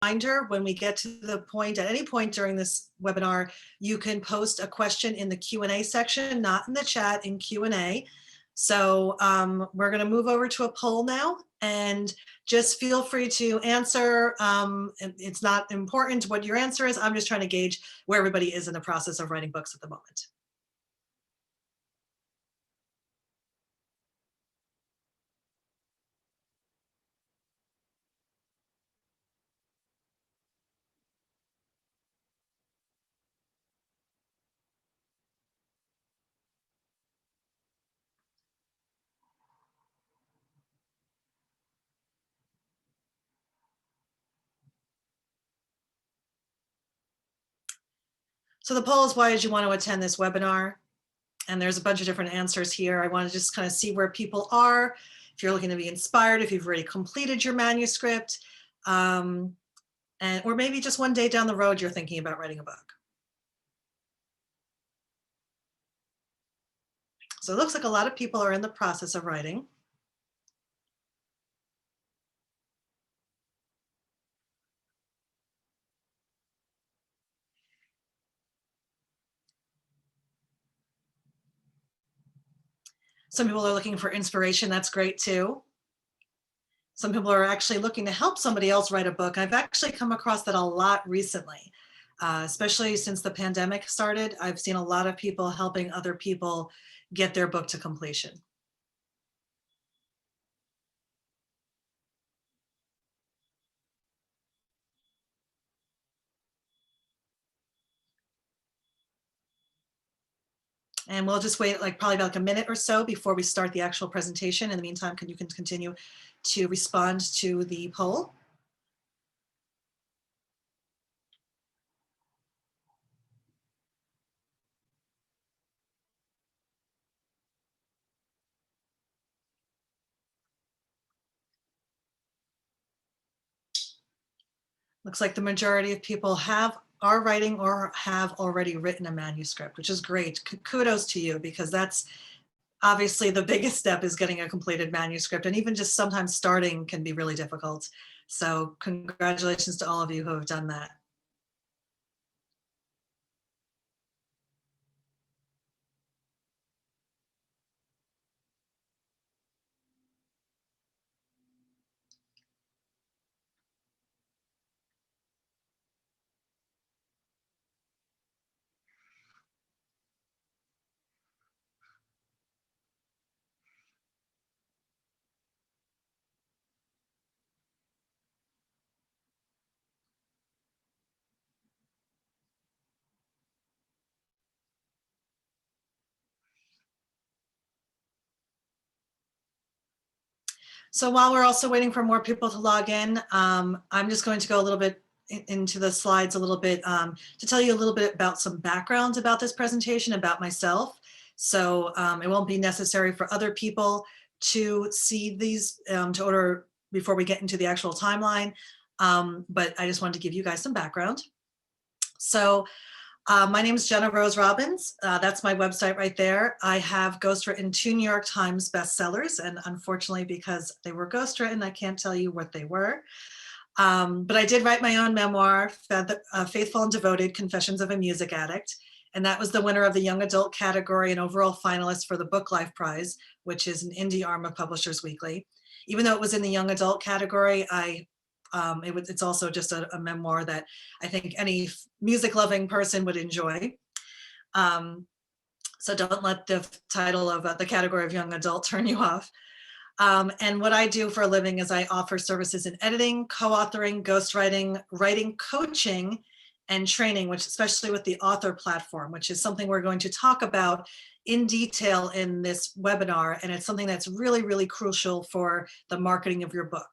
reminder, when we get to the point, at any point during this webinar, you can post a question in the Q&A section, not in the chat, in Q&A. So we're going to move over to a poll now, and just feel free to answer. It's not important what your answer is. I'm just trying to gauge where everybody is in the process of writing books at the moment. So the poll is, why did you want to attend this webinar? And there's a bunch of different answers here. I want to just kind of see where people are. If you're looking to be inspired, if you've already completed your manuscript, or maybe just one day down the road, you're thinking about writing a book. So it looks like a lot of people are in the process of writing. Some people are looking for inspiration. That's great too. Some people are actually looking to help somebody else write a book. I've actually come across that a lot recently, especially since the pandemic started. I've seen a lot of people helping other people get their book to completion. And we'll just wait probably about a minute or so before we start the actual presentation. In the meantime, you can continue to respond to the poll. Looks like the majority of people are writing or have already written a manuscript, which is great. Kudos to you, because that's obviously the biggest step, is getting a completed manuscript. And even just sometimes starting can be really difficult. So congratulations to all of you who have done that. So while we're also waiting for more people to log in, I'm just going to go a little bit into the slides a little bit to tell you a little bit about some background about this presentation, about myself. So it won't be necessary for other people to see these to order before we get into the actual timeline. But I just wanted to give you guys some background. So my name is Jenna Rose Robins. That's my website right there. I have ghostwritten 2 New York Times bestsellers, and unfortunately, because they were ghostwritten, I can't tell you what they were. But I did write my own memoir, Faithful and Devoted, Confessions of a Music Addict. And that was the winner of the Young Adult category and overall finalist for the Book Life Prize, which is an indie arm of Publishers Weekly. Even though it was in the Young Adult category, it's also just a memoir that I think any music-loving person would enjoy. So don't let the title of the category of young adult turn you off. And what I do for a living is I offer services in editing, co-authoring, ghostwriting, writing coaching, and training, which especially with the author platform, which is something we're going to talk about in detail in this webinar. And it's something that's really, really crucial for the marketing of your book.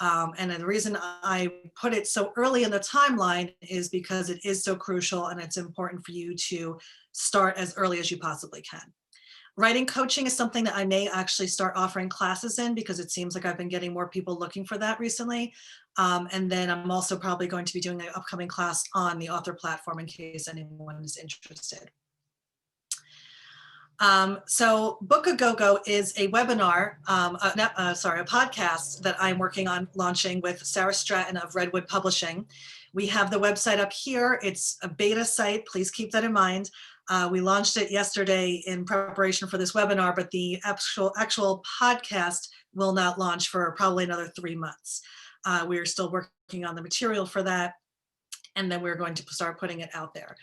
And the reason I put it so early in the timeline is because it is so crucial, and it's important for you to start as early as you possibly can. Writing coaching is something that I may actually start offering classes in, because it seems like I've been getting more people looking for that recently. And then I'm also probably going to be doing an upcoming class on the author platform in case anyone is interested. So Book a Go-Go is a webinar, a podcast that I'm working on launching with Sarah Stratton of Redwood Publishing. We have the website up here. It's a beta site. Please keep that in mind. We launched it yesterday in preparation for this webinar, but the actual podcast will not launch for probably another 3 months. We're still working on the material for that, and then we're going to start putting it out there.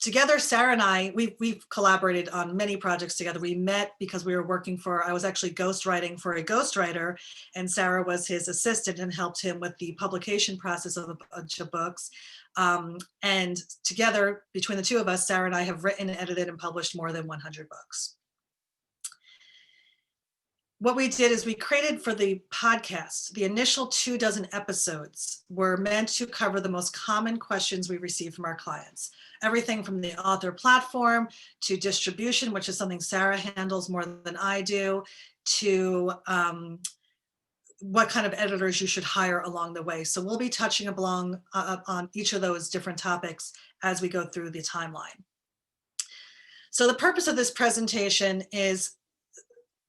Together, Sarah and I, we've collaborated on many projects together. We met because we were working for, I was actually ghostwriting for a ghostwriter, and Sarah was his assistant and helped him with the publication process of a bunch of books. And together, between the two of us, Sarah and I have written, edited, and published more than 100 books. What we did is we created for the podcast, the initial 24 episodes were meant to cover the most common questions we receive from our clients. Everything from the author platform to distribution, which is something Sarah handles more than I do, to what kind of editors you should hire along the way. So we'll be touching on each of those different topics as we go through the timeline. So the purpose of this presentation is,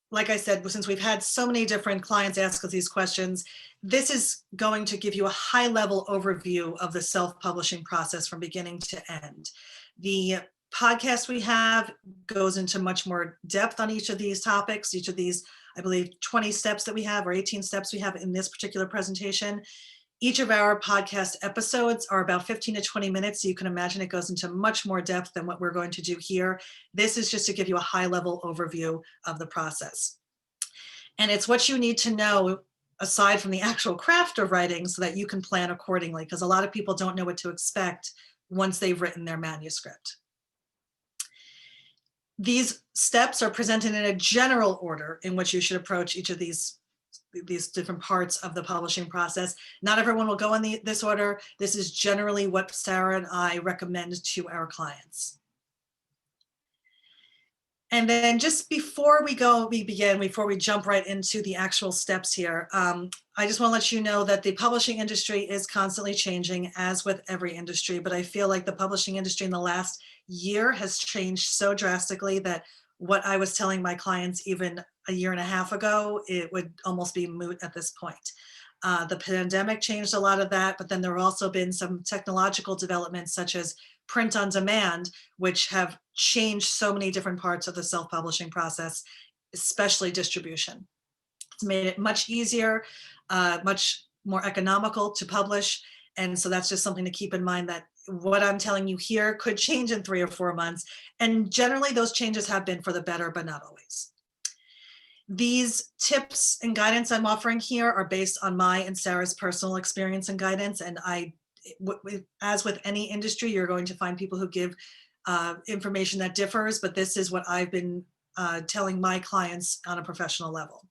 like I said, since we've had so many different clients ask us these questions, this is going to give you a high-level overview of the self-publishing process from beginning to end. The podcast we have goes into much more depth on each of these topics, each of these, I believe, 20 steps that we have, or 18 steps we have in this particular presentation. Each of our podcast episodes are about 15 to 20 minutes, so you can imagine it goes into much more depth than what we're going to do here. This is just to give you a high-level overview of the process. And it's what you need to know aside from the actual craft of writing so that you can plan accordingly, because a lot of people don't know what to expect once they've written their manuscript. These steps are presented in a general order in which you should approach each of these different parts of the publishing process. Not everyone will go in this order. This is generally what Sarah and I recommend to our clients. And then just before we jump right into the actual steps here, I just want to let you know that the publishing industry is constantly changing, as with every industry, but I feel like the publishing industry in the last year has changed so drastically that what I was telling my clients even a year and a half ago, it would almost be moot at this point. The pandemic changed a lot of that, but then there have also been some technological developments such as print on demand, which have changed so many different parts of the self-publishing process, especially distribution. It's made it much easier, much more economical to publish. And so that's just something to keep in mind, that what I'm telling you here could change in 3 or 4 months. And generally those changes have been for the better, but not always. These tips and guidance I'm offering here are based on my and Sarah's personal experience and guidance. And as with any industry, you're going to find people who give information that differs, but this is what I've been telling my clients on a professional level.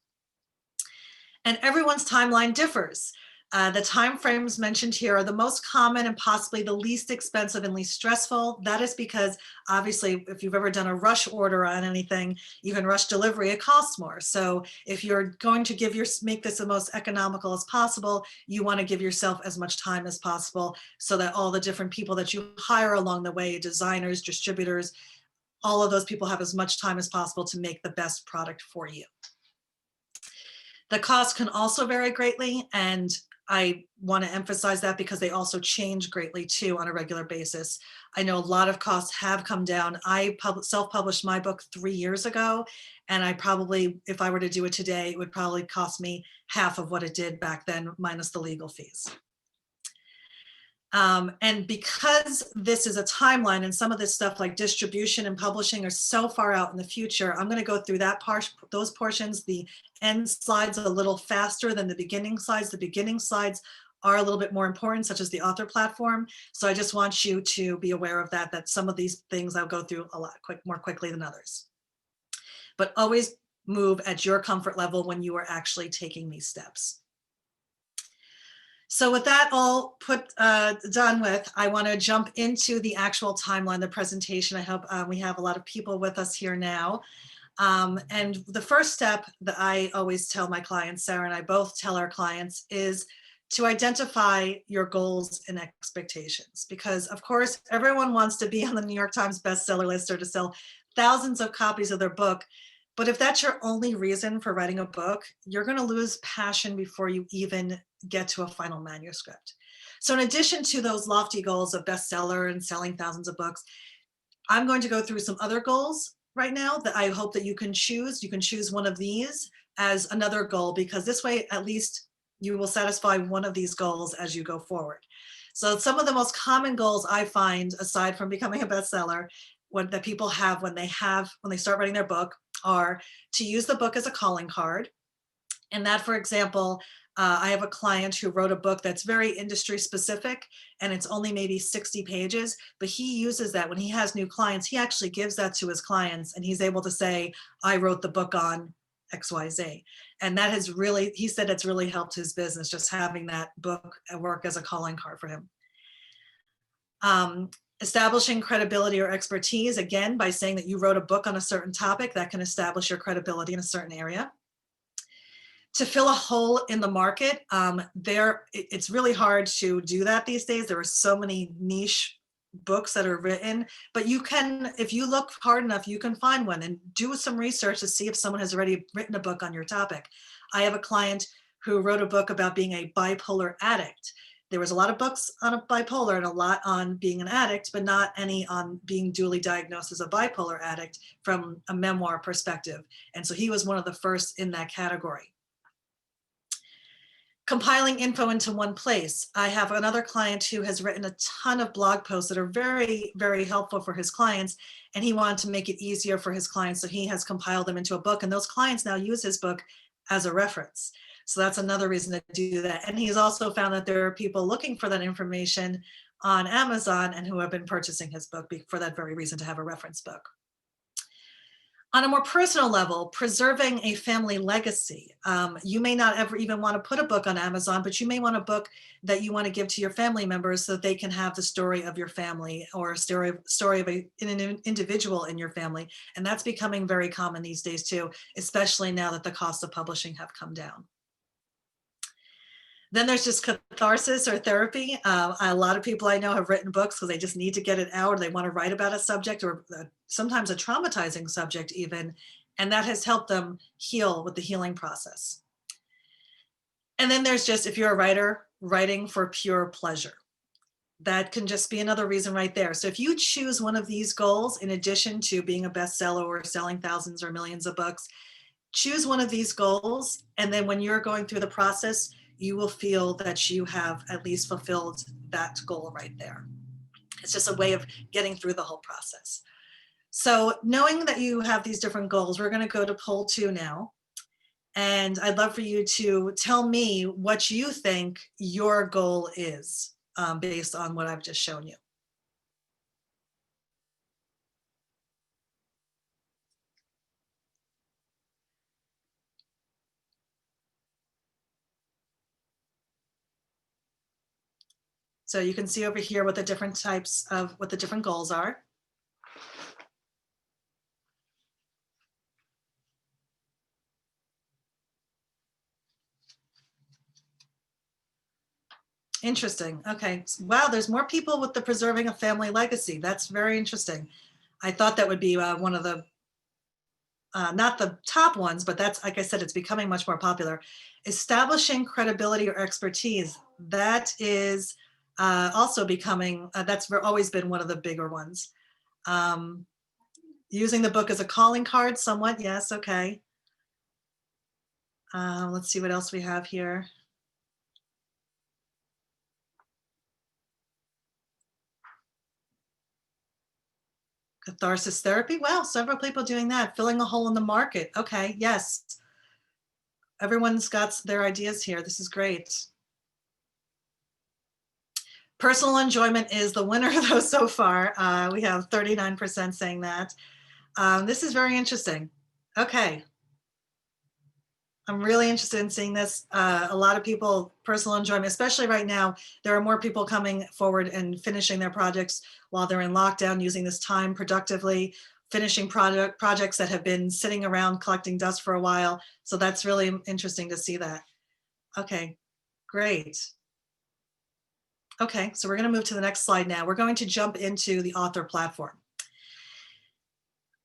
And everyone's timeline differs. The time frames mentioned here are the most common and possibly the least expensive and least stressful. That is because obviously if you've ever done a rush order on anything, even rush delivery, it costs more. So if you're going to make this the most economical as possible, you want to give yourself as much time as possible so that all the different people that you hire along the way, designers, distributors, all of those people have as much time as possible to make the best product for you. The cost can also vary greatly, and I want to emphasize that because they also change greatly too on a regular basis. I know a lot of costs have come down. I self-published my book 3 years ago, and I probably, if I were to do it today, it would probably cost me half of what it did back then, minus the legal fees. And because this is a timeline and some of this stuff like distribution and publishing are so far out in the future, I'm going to go through those portions. The end slides are a little faster than the beginning slides. The beginning slides are a little bit more important, such as the author platform. So I just want you to be aware of that some of these things I'll go through a lot more quickly than others. But always move at your comfort level when you are actually taking these steps. So with that all done with, I want to jump into the actual timeline, the presentation. I hope we have a lot of people with us here now. And the first step that I always tell my clients, Sarah and I both tell our clients, is to identify your goals and expectations. Because of course, everyone wants to be on the New York Times bestseller list or to sell thousands of copies of their book. But if that's your only reason for writing a book, you're going to lose passion before you even get to a final manuscript. So in addition to those lofty goals of bestseller and selling thousands of books, I'm going to go through some other goals right now that I hope that you can choose. You can choose one of these as another goal, because this way at least you will satisfy one of these goals as you go forward. So some of the most common goals I find, aside from becoming a bestseller, that people have when they start writing their book, are to use the book as a calling card. And that, for example, I have a client who wrote a book that's very industry specific, and it's only maybe 60 pages, but he uses that when he has new clients. He actually gives that to his clients, and he's able to say, I wrote the book on XYZ. And that has really, he said it's really helped his business, just having that book work as a calling card for him. Establishing credibility or expertise, again, by saying that you wrote a book on a certain topic, that can establish your credibility in a certain area. To fill a hole in the market, it's really hard to do that these days. There are so many niche books that are written, but you can, if you look hard enough, you can find one and do some research to see if someone has already written a book on your topic. I have a client who wrote a book about being a bipolar addict. There was a lot of books on a bipolar and a lot on being an addict, but not any on being duly diagnosed as a bipolar addict from a memoir perspective. And so he was one of the first in that category. Compiling info into one place. I have another client who has written a ton of blog posts that are very, very helpful for his clients, and he wanted to make it easier for his clients, so he has compiled them into a book, and those clients now use his book as a reference. So that's another reason to do that. And he's also found that there are people looking for that information on Amazon and who have been purchasing his book for that very reason, to have a reference book. On a more personal level, preserving a family legacy. You may not ever even want to put a book on Amazon, but you may want a book that you want to give to your family members so that they can have the story of your family, or a story of an individual in your family. And that's becoming very common these days too, especially now that the cost of publishing have come down. Then there's just catharsis or therapy. A lot of people I know have written books because they just need to get it out, or they want to write about a subject, or sometimes a traumatizing subject even, and that has helped them heal with the healing process. And then there's just, if you're a writer, writing for pure pleasure. That can just be another reason right there. So if you choose one of these goals, in addition to being a bestseller or selling thousands or millions of books, choose one of these goals, and then when you're going through the process, you will feel that you have at least fulfilled that goal right there. It's just a way of getting through the whole process. So knowing that you have these different goals, we're going to go to poll 2 now. And I'd love for you to tell me what you think your goal is based on what I've just shown you. So you can see over here what the different types of, what the different goals are. Interesting. Okay. Wow, there's more people with the preserving a family legacy. That's very interesting. I thought that would be one of the, not the top ones, but that's, like I said, it's becoming much more popular. Establishing credibility or expertise. That is also becoming, that's always been one of the bigger ones. Using the book as a calling card somewhat. Yes. Okay. Let's see what else we have here. Catharsis therapy. Wow, several people doing that. Filling a hole in the market. Okay, yes. Everyone's got their ideas here. This is great. Personal enjoyment is the winner though so far. We have 39% saying that. This is very interesting. Okay. I'm really interested in seeing this. A lot of people, personal enjoyment, especially right now, there are more people coming forward and finishing their projects while they're in lockdown, using this time productively, finishing projects that have been sitting around collecting dust for a while. So that's really interesting to see that. Okay, great. Okay, so we're going to move to the next slide now. We're going to jump into the author platform.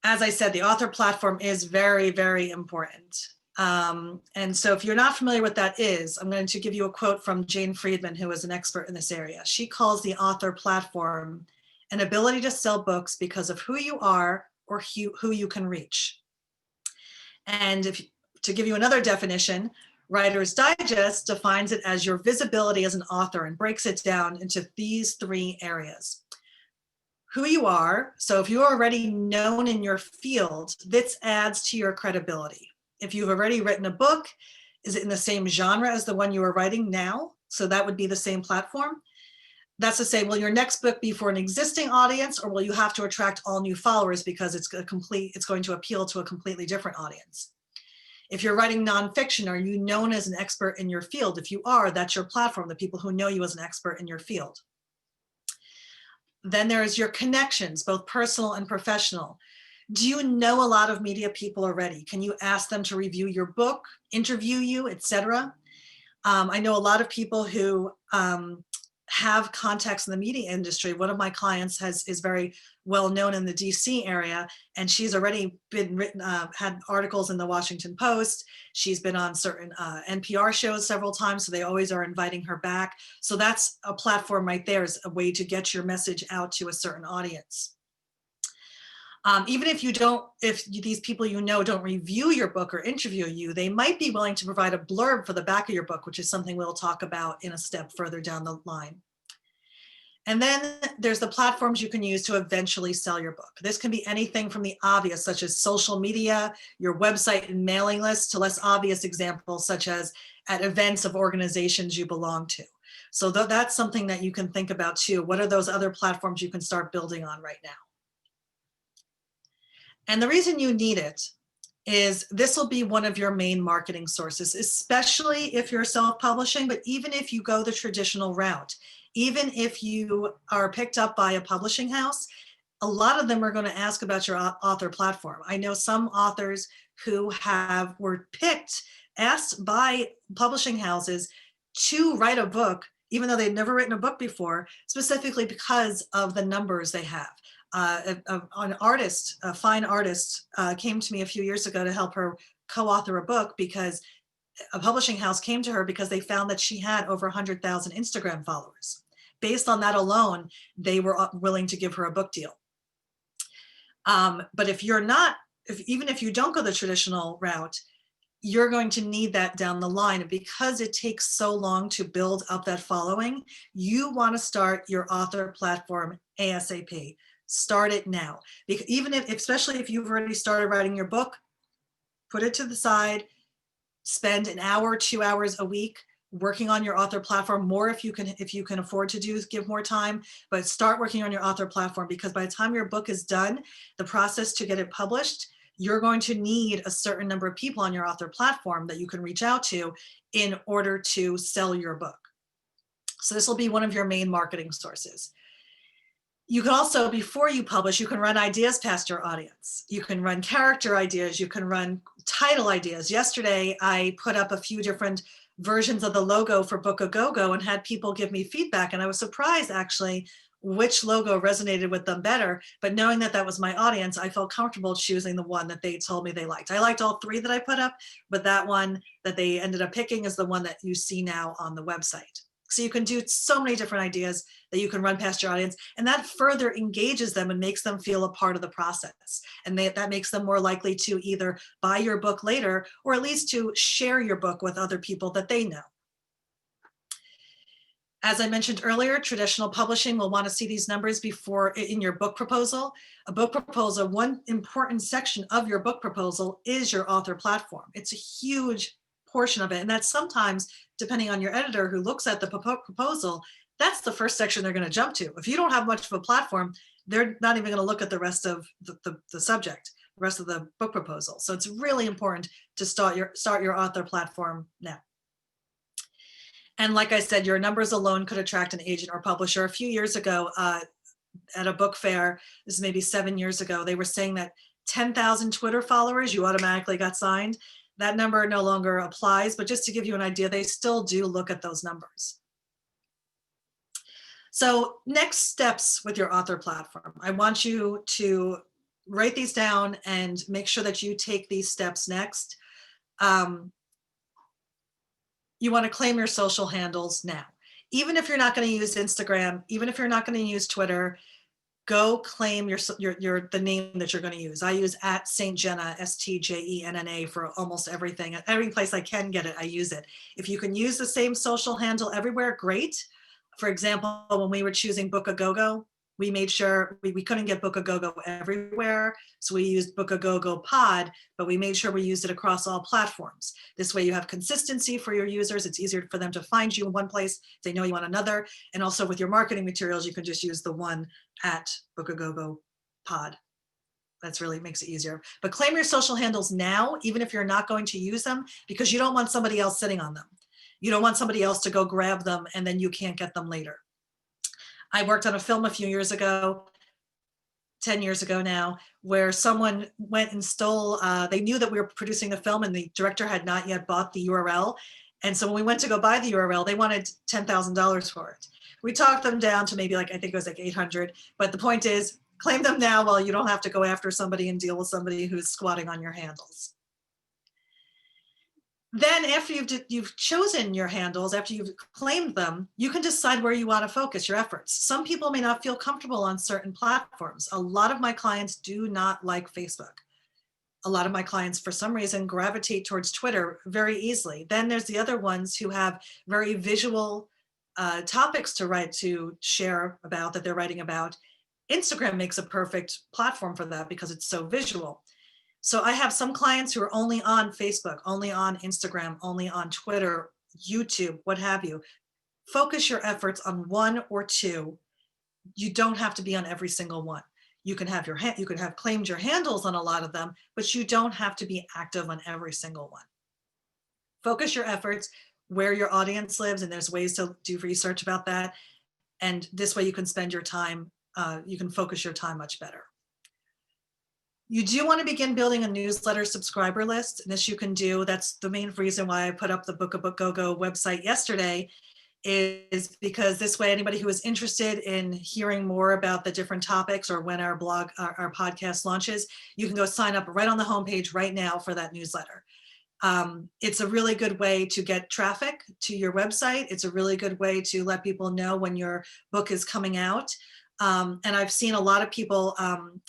as I said, the author platform is very, very important. And so if you're not familiar with that is, I'm going to give you a quote from Jane Friedman, who is an expert in this area. She calls the author platform an ability to sell books because of who you are or who you can reach. And to give you another definition, Writer's Digest defines it as your visibility as an author and breaks it down into these 3 areas. Who you are, so if you're already known in your field, this adds to your credibility. If you've already written a book, is it in the same genre as the one you are writing now? So that would be the same platform. That's to say, will your next book be for an existing audience, or will you have to attract all new followers because it's going to appeal to a completely different audience? If you're writing nonfiction, are you known as an expert in your field? If you are, that's your platform, the people who know you as an expert in your field. Then there's your connections, both personal and professional. Do you know a lot of media people already? Can you ask them to review your book, interview you, etc.? I know a lot of people who have contacts in the media industry. One of my clients is very well known in the DC area, and she's already been had articles in the Washington Post. She's been on certain NPR shows several times, so they always are inviting her back. So that's a platform right there, is a way to get your message out to a certain audience. Even if these people you know don't review your book or interview you, they might be willing to provide a blurb for the back of your book, which is something we'll talk about in a step further down the line. And then there's the platforms you can use to eventually sell your book. This can be anything from the obvious, such as social media, your website and mailing list, to less obvious examples, such as at events of organizations you belong to. So that's something that you can think about too. What are those other platforms you can start building on right now? And the reason you need it is this will be one of your main marketing sources, especially if you're self-publishing, but even if you go the traditional route, even if you are picked up by a publishing house, a lot of them are going to ask about your author platform. I know some authors who were asked by publishing houses to write a book, even though they'd never written a book before, specifically because of the numbers they have. A fine artist, came to me a few years ago to help her co-author a book because a publishing house came to her because they found that she had over 100,000 Instagram followers. Based on that alone, they were willing to give her a book deal. But even if you don't go the traditional route, you're going to need that down the line. And because it takes so long to build up that following, you want to start your author platform ASAP. Start it now. Especially if you've already started writing your book, put it to the side, spend an hour, 2 hours a week working on your author platform, more if you can afford to give more time, but start working on your author platform, because by the time your book is done, the process to get it published, you're going to need a certain number of people on your author platform that you can reach out to in order to sell your book. So this will be one of your main marketing sources. You can also, before you publish, you can run ideas past your audience. You can run character ideas. You can run title ideas. Yesterday, I put up a few different versions of the logo for Book a Go-Go and had people give me feedback. And I was surprised, actually, which logo resonated with them better. But knowing that that was my audience, I felt comfortable choosing the one that they told me they liked. I liked all 3 that I put up, but that one that they ended up picking is the one that you see now on the website. So you can do so many different ideas that you can run past your audience, and that further engages them and makes them feel a part of the process. And that makes them more likely to either buy your book later, or at least to share your book with other people that they know. As I mentioned earlier, traditional publishing will want to see these numbers before in your book proposal. A book proposal, one important section of your book proposal is your author platform. It's a huge portion of it. And that's sometimes, depending on your editor who looks at the proposal, that's the first section they're going to jump to. If you don't have much of a platform, they're not even going to look at the rest of the subject, the rest of the book proposal. So it's really important to start your author platform now. And like I said, your numbers alone could attract an agent or publisher. A few years ago at a book fair, this is maybe 7 years ago, they were saying that 10,000 Twitter followers, you automatically got signed. That number no longer applies, but just to give you an idea, they still do look at those numbers. So next steps with your author platform. I want you to write these down and make sure that you take these steps next. You want to claim your social handles now. Even if you're not going to use Instagram, even if you're not going to use Twitter, go claim the name that you're going to use. I use @SaintJenna, STJENNA for almost everything. At every place I can get it, I use it. If you can use the same social handle everywhere, great. For example, when we were choosing Book a Go-Go, we made sure we couldn't get Book a Go-Go everywhere, so we used Book a Go-Go Pod, but we made sure we used it across all platforms. This way you have consistency for your users. It's easier for them to find you in one place. They know you on another. And also with your marketing materials, you can just use the one @Book a Go-Go Pod. That's really makes it easier. But claim your social handles now, even if you're not going to use them, because you don't want somebody else sitting on them. You don't want somebody else to go grab them and then you can't get them later. I worked on a film a few years ago, 10 years ago now, where someone went and stole, they knew that we were producing the film and the director had not yet bought the URL. And so when we went to go buy the URL, they wanted $10,000 for it. We talked them down to maybe I think it was 800, but the point is, claim them now while you don't have to go after somebody and deal with somebody who's squatting on your handles. Then after you've chosen your handles, after you've claimed them, you can decide where you want to focus your efforts. Some people may not feel comfortable on certain platforms. A lot of my clients do not like Facebook. A lot of my clients, for some reason, gravitate towards Twitter very easily. Then there's the other ones who have very visual topics to share about that they're writing about. Instagram makes a perfect platform for that because it's so visual. So I have some clients who are only on Facebook, only on Instagram, only on Twitter, YouTube, what have you. Focus your efforts on one or two. You don't have to be on every single one. You can have claimed your handles on a lot of them, but you don't have to be active on every single one. Focus your efforts where your audience lives, and there's ways to do research about that. And this way you can spend your time, you can focus your time much better. You do want to begin building a newsletter subscriber list, and this you can do. That's the main reason why I put up the Book a Go-Go website yesterday, is because this way anybody who is interested in hearing more about the different topics or when our podcast launches, you can go sign up right on the homepage right now for that newsletter. It's a really good way to get traffic to your website. It's a really good way to let people know when your book is coming out. And I've seen a lot of people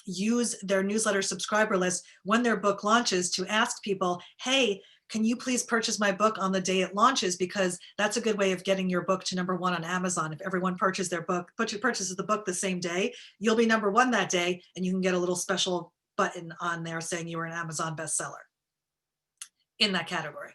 use their newsletter subscriber list when their book launches to ask people, hey, can you please purchase my book on the day it launches? Because that's a good way of getting your book to #1 on Amazon. If everyone purchases the book the same day, you'll be #1 that day, and you can get a little special button on there saying you were an Amazon bestseller in that category.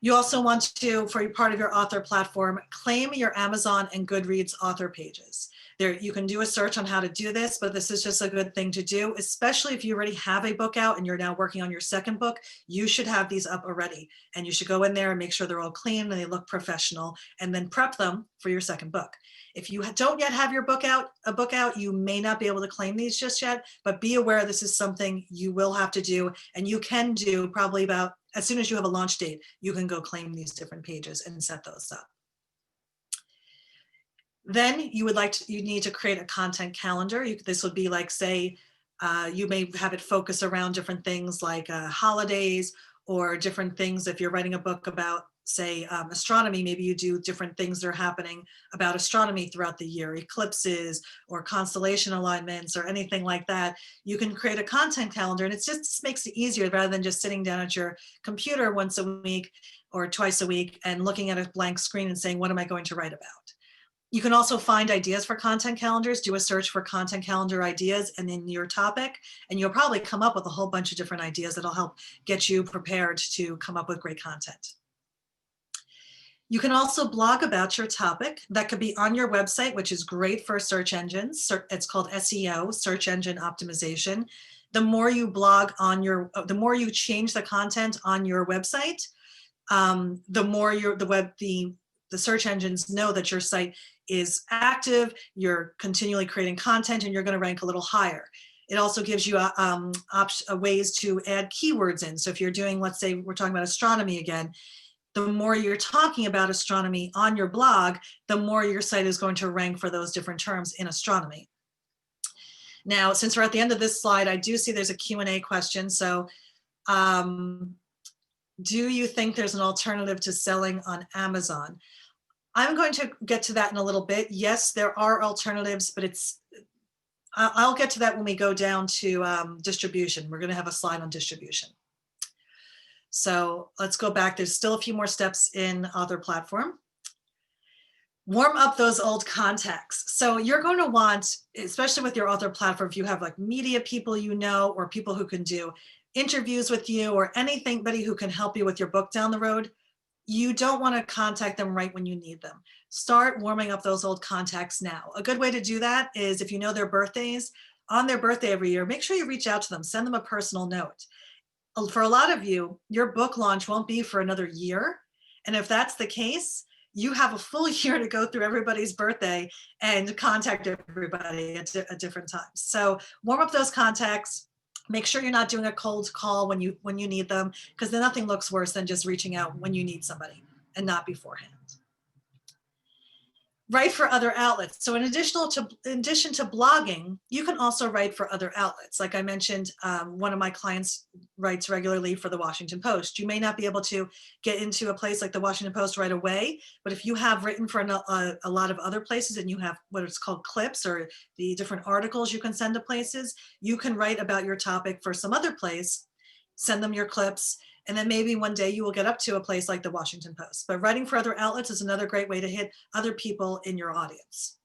You also want to, for part of your author platform, claim your Amazon and Goodreads author pages. There, you can do a search on how to do this, but this is just a good thing to do, especially if you already have a book out and you're now working on your second book. You should have these up already, and you should go in there and make sure they're all clean and they look professional, and then prep them for your second book. If you don't yet have your book out, you may not be able to claim these just yet, but be aware this is something you will have to do, and you can do probably about as soon as you have a launch date, you can go claim these different pages and set those up. Then you need to create a content calendar. This would be like, say, you may have it focus around different things like holidays or different things. If you're writing a book about, say, astronomy, maybe you do different things that are happening about astronomy throughout the year, eclipses or constellation alignments or anything like that. You can create a content calendar, and it just makes it easier rather than just sitting down at your computer once a week or twice a week and looking at a blank screen and saying, what am I going to write about? You can also find ideas for content calendars, do a search for content calendar ideas and in your topic, and you'll probably come up with a whole bunch of different ideas that'll help get you prepared to come up with great content. You can also blog about your topic. That could be on your website, which is great for search engines. It's called SEO, search engine optimization. The more you blog on the more you change the content on your website, the more the search engines know that your site is active, you're continually creating content, and you're going to rank a little higher. It also gives you ways to add keywords in. So if you're doing, let's say we're talking about astronomy again, the more you're talking about astronomy on your blog, the more your site is going to rank for those different terms in astronomy. Now, since we're at the end of this slide, I do see there's a Q&A question. So do you think there's an alternative to selling on Amazon? I'm going to get to that in a little bit. Yes, there are alternatives, but I'll get to that when we go down to distribution. We're going to have a slide on distribution. So let's go back. There's still a few more steps in Author Platform. Warm up those old contacts. So you're going to want, especially with your Author Platform, if you have like media people you know, or people who can do interviews with you, or anybody who can help you with your book down the road, you don't want to contact them right when you need them. Start warming up those old contacts now. A good way to do that is if you know their birthdays, on their birthday every year, make sure you reach out to them, send them a personal note. For a lot of you, your book launch won't be for another year. And if that's the case, you have a full year to go through everybody's birthday and contact everybody at different times. So warm up those contacts. Make sure you're not doing a cold call when you need them, because then nothing looks worse than just reaching out when you need somebody and not beforehand. Write for other outlets. So in addition to blogging, you can also write for other outlets. Like I mentioned, one of my clients writes regularly for the Washington Post. You may not be able to get into a place like the Washington Post right away, but if you have written for a lot of other places and you have what it's called clips, or the different articles you can send to places, you can write about your topic for some other place, send them your clips, and then maybe one day you will get up to a place like the Washington Post. But writing for other outlets is another great way to hit other people in your audience.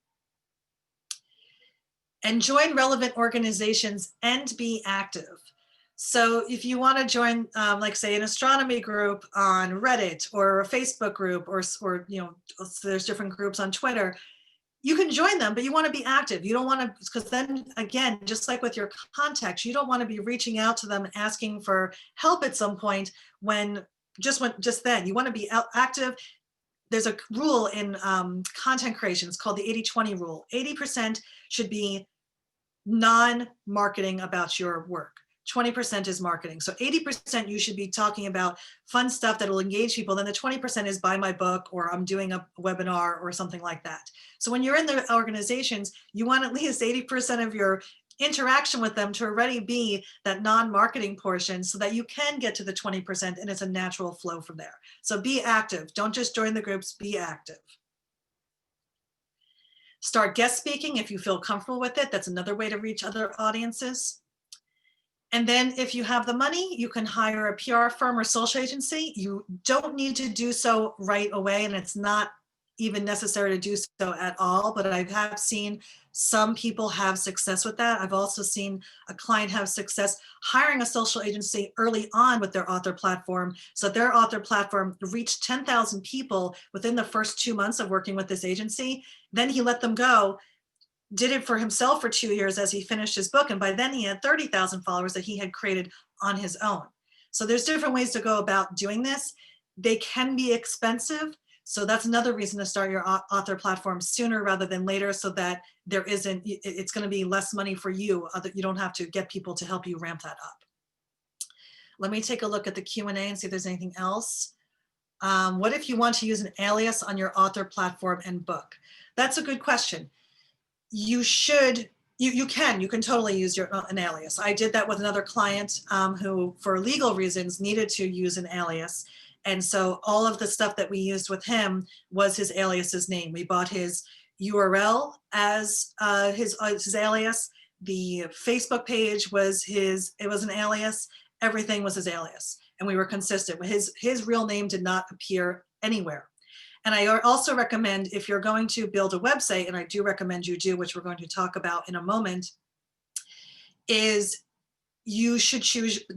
And join relevant organizations and be active. So if you want to join, like say, an astronomy group on Reddit, or a Facebook group, or you know, so there's different groups on Twitter, you can join them, but you want to be active. You don't want to, because then again, just like with your contacts, you don't want to be reaching out to them asking for help at some point just then. You want to be active. There's a rule in content creation. It's called the 80-20 rule. 80% should be non-marketing about your work. 20% is marketing. So 80% you should be talking about fun stuff that will engage people. Then the 20% is buy my book, or I'm doing a webinar or something like that. So when you're in the organizations, you want at least 80% of your interaction with them to already be that non-marketing portion, so that you can get to the 20% and it's a natural flow from there. So be active. Don't just join the groups, be active. Start guest speaking if you feel comfortable with it. That's another way to reach other audiences. And then if you have the money, you can hire a PR firm or social agency. You don't need to do so right away, and it's not even necessary to do so at all, but I have seen some people have success with that. I've also seen a client have success hiring a social agency early on with their author platform, so their author platform reached 10,000 people within the first 2 months of working with this agency. Then he let them go, did it for himself for 2 years as he finished his book. And by then he had 30,000 followers that he had created on his own. So there's different ways to go about doing this. They can be expensive. So that's another reason to start your author platform sooner rather than later, so that it's going to be less money for you. You don't have to get people to help you ramp that up. Let me take a look at the Q&A and see if there's anything else. What if you want to use an alias on your author platform and book? That's a good question. You can totally use an alias. I did that with another client who, for legal reasons, needed to use an alias. And so all of the stuff that we used with him was his alias's name. We bought his URL as his alias. The Facebook page was an alias. Everything was his alias. And we were consistent. His real name did not appear anywhere. And I also recommend, if you're going to build a website, and I do recommend you do, which we're going to talk about in a moment, is you should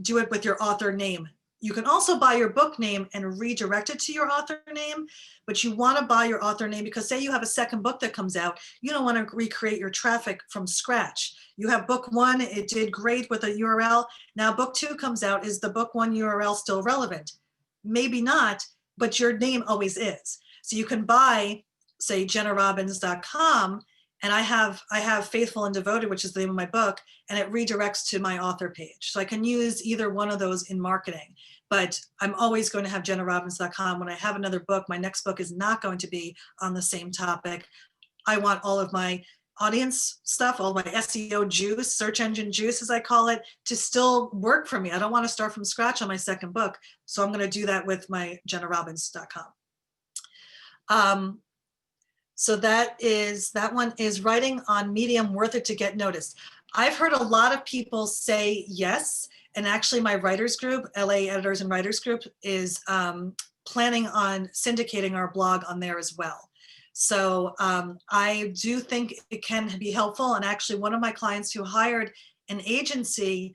do it with your author name. You can also buy your book name and redirect it to your author name, but you want to buy your author name because say you have a second book that comes out, you don't want to recreate your traffic from scratch. You have book one, it did great with a URL. Now book two comes out, is the book one URL still relevant? Maybe not, but your name always is. So you can buy, say, JennaRobins.com, and I have Faithful and Devoted, which is the name of my book, and it redirects to my author page. So I can use either one of those in marketing, but I'm always going to have JennaRobins.com. When I have another book, my next book is not going to be on the same topic. I want all of my audience stuff, all my SEO juice, search engine juice, as I call it, to still work for me. I don't want to start from scratch on my second book. So I'm going to do that with my JennaRobins.com. So that one is writing on Medium worth it to get noticed. I've heard a lot of people say yes. And actually my writers group, LA Editors and Writers Group, is planning on syndicating our blog on there as well. So I do think it can be helpful. And actually one of my clients who hired an agency,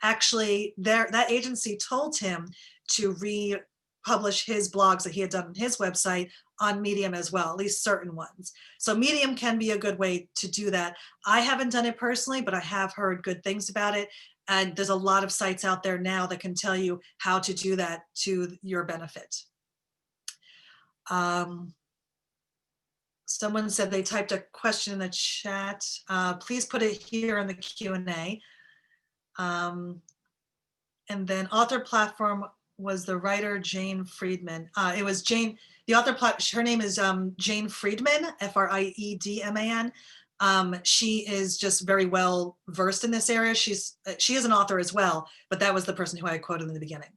actually that agency told him to republish his blogs that he had done on his website on Medium as well, at least certain ones. So Medium can be a good way to do that. I haven't done it personally, but I have heard good things about it. And there's a lot of sites out there now that can tell you how to do that to your benefit. Someone said they typed a question in the chat. Please put it here in the Q&A. And then author platform was the writer Jane Friedman. It was Jane, the author, her name is Jane Friedman, F-R-I-E-D-M-A-N. She is just very well versed in this area. She is an author as well, but that was the person who I quoted in the beginning.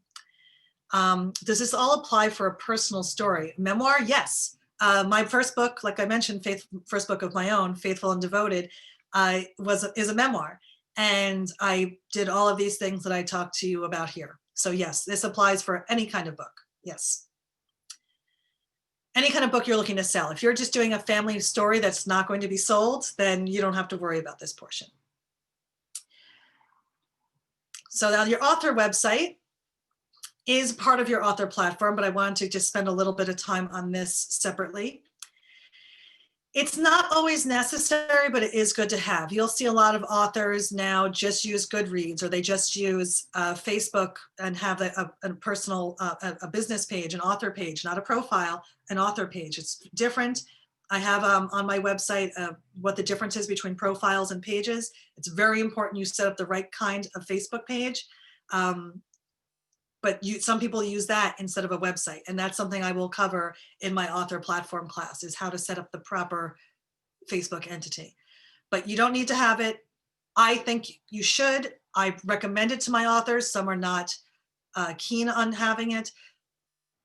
Does this all apply for a personal story? Memoir? Yes. My first book, like I mentioned, first book of my own, Faithful and Devoted, is a memoir. And I did all of these things that I talked to you about here. So yes, this applies for any kind of book. Yes. Any kind of book you're looking to sell. If you're just doing a family story that's not going to be sold, then you don't have to worry about this portion. So now your author website is part of your author platform, but I wanted to just spend a little bit of time on this separately. It's not always necessary, but it is good to have. You'll see a lot of authors now just use Goodreads, or they just use Facebook and have a personal, a business page, an author page, not a profile, an author page. It's different. I have on my website what the difference is between profiles and pages. It's very important you set up the right kind of Facebook page. But some people use that instead of a website. And that's something I will cover in my author platform class, is how to set up the proper Facebook entity. But you don't need to have it. I think you should. I recommend it to my authors. Some are not keen on having it.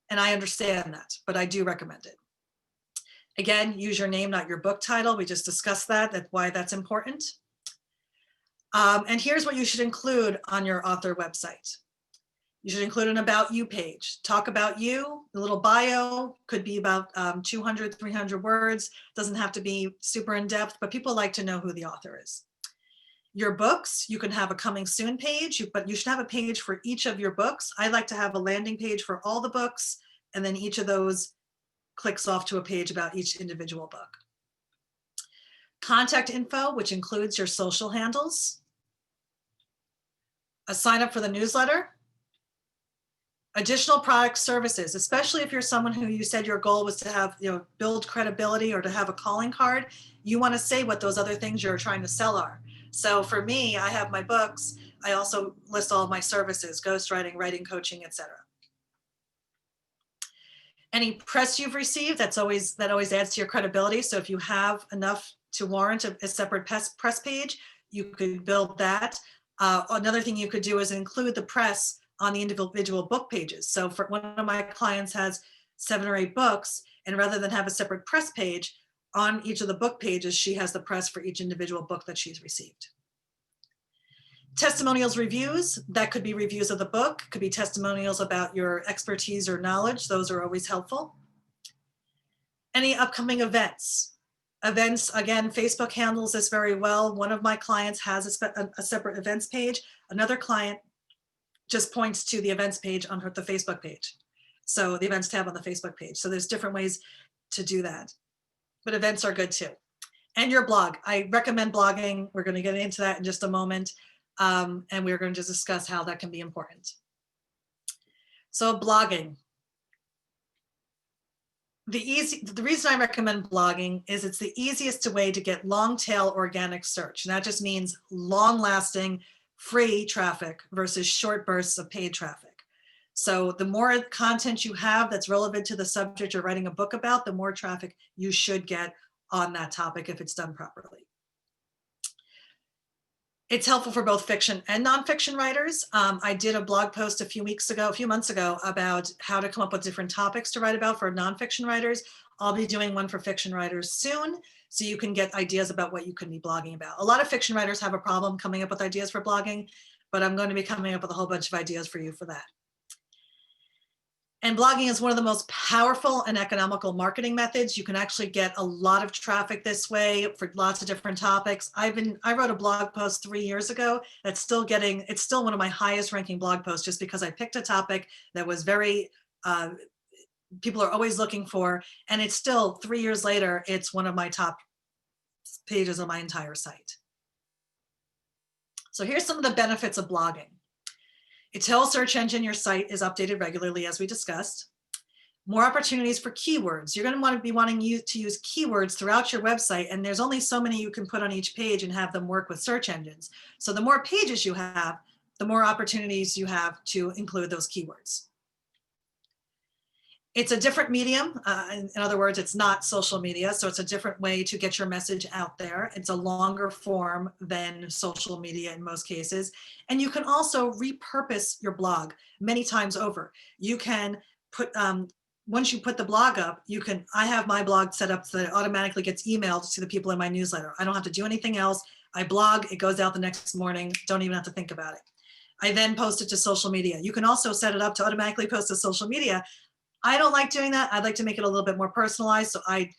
And I understand that, but I do recommend it. Again, use your name, not your book title. We just discussed that. That's why that's important. And here's what you should include on your author website. You should include an about you page. Talk about you, a little bio, could be about 200, 300 words. Doesn't have to be super in depth, but people like to know who the author is. Your books, you can have a coming soon page, but you should have a page for each of your books. I like to have a landing page for all the books, and then each of those clicks off to a page about each individual book. Contact info, which includes your social handles. A sign up for the newsletter. Additional product services, especially if you're someone who you said your goal was to have, build credibility or to have a calling card, you want to say what those other things you're trying to sell are. So for me, I have my books. I also list all of my services, ghostwriting, writing coaching, etc. Any press you've received, that always adds to your credibility. So if you have enough to warrant a separate press page, you could build that. Another thing you could do is include the press on the individual book pages. So for one of my clients has 7 or 8 books, and rather than have a separate press page, on each of the book pages, she has the press for each individual book that she's received. Testimonials, reviews, that could be reviews of the book, could be testimonials about your expertise or knowledge. Those are always helpful. Any upcoming events. Events, again, Facebook handles this very well. One of my clients has a separate events page. Another client just points to the events page on the Facebook page. So the events tab on the Facebook page. So there's different ways to do that. But events are good too. And your blog. I recommend blogging. We're going to get into that in just a moment. And we're going to discuss how that can be important. So blogging. The reason I recommend blogging is it's the easiest way to get long tail organic search. And that just means long lasting free traffic versus short bursts of paid traffic. So the more content you have that's relevant to the subject you're writing a book about, the more traffic you should get on that topic if it's done properly. It's helpful for both fiction and nonfiction writers. I did a blog post a few months ago, about how to come up with different topics to write about for nonfiction writers. I'll be doing one for fiction writers soon, so you can get ideas about what you could be blogging about. A lot of fiction writers have a problem coming up with ideas for blogging, but I'm going to be coming up with a whole bunch of ideas for you for that. And blogging is one of the most powerful and economical marketing methods. You can actually get a lot of traffic this way for lots of different topics. I wrote a blog post 3 years ago that's it's still one of my highest ranking blog posts, just because I picked a topic that was very, people are always looking for, and it's still 3 years later, it's one of my top pages on my entire site. So here's some of the benefits of blogging. It tells search engine your site is updated regularly, as we discussed. More opportunities for keywords. You're going to want to be wanting you to use keywords throughout your website, and there's only so many you can put on each page and have them work with search engines. So the more pages you have, the more opportunities you have to include those keywords. It's a different medium. In other words, it's not social media, so it's a different way to get your message out there. It's a longer form than social media in most cases. And you can also repurpose your blog many times over. You can put, once you put the blog up, I have my blog set up so that it automatically gets emailed to the people in my newsletter. I don't have to do anything else. I blog, it goes out the next morning, don't even have to think about it. I then post it to social media. You can also set it up to automatically post to social media. I don't like doing that. I'd like to make it a little bit more personalized. So I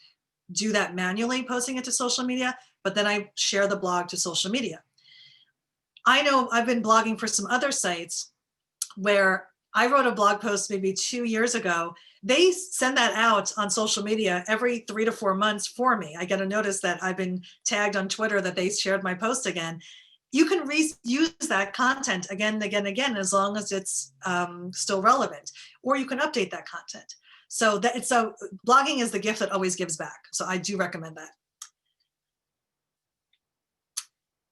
do that manually, posting it to social media, but then I share the blog to social media. I know I've been blogging for some other sites where I wrote a blog post maybe 2 years ago. They send that out on social media every 3 to 4 months for me. I get a notice that I've been tagged on Twitter that they shared my post again. You can reuse that content again and again and again, as long as it's still relevant, or you can update that content. So blogging is the gift that always gives back. So I do recommend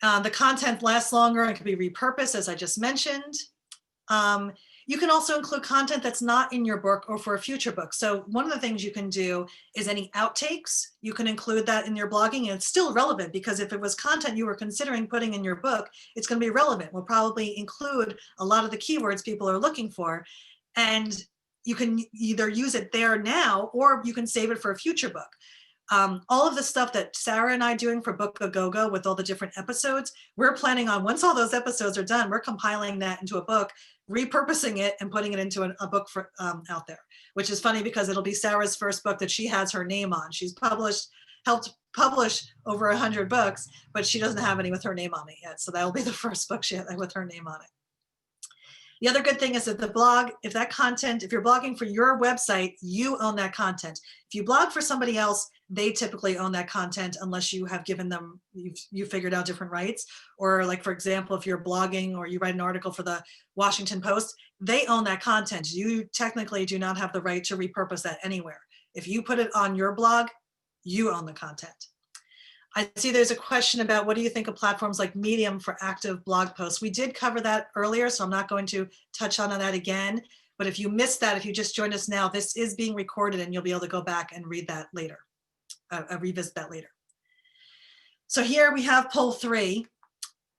that. The content lasts longer and can be repurposed, as I just mentioned. You can also include content that's not in your book or for a future book. So one of the things you can do is any outtakes, you can include that in your blogging, and it's still relevant, because if it was content you were considering putting in your book, it's going to be relevant. We'll probably include a lot of the keywords people are looking for, and you can either use it there now, or you can save it for a future book. All of the stuff that Sarah and I are doing for Book A Go-Go with all the different episodes, we're planning on, once all those episodes are done, we're compiling that into a book, repurposing it and putting it into a book for out there, which is funny because it'll be Sarah's first book that she has her name on. She's helped publish over 100 books, but she doesn't have any with her name on it yet. So that'll be the first book she has with her name on it. The other good thing is that the blog, if you're blogging for your website, you own that content. If you blog for somebody else, they typically own that content unless you have given them, you figured out different rights. Or like, for example, if you're blogging or you write an article for the Washington Post, they own that content. You technically do not have the right to repurpose that anywhere. If you put it on your blog, you own the content. I see there's a question about what do you think of platforms like Medium for active blog posts? We did cover that earlier, so I'm not going to touch on that again. But if you missed that, if you just joined us now, this is being recorded and you'll be able to go back and read that later, revisit that later. So here we have poll 3.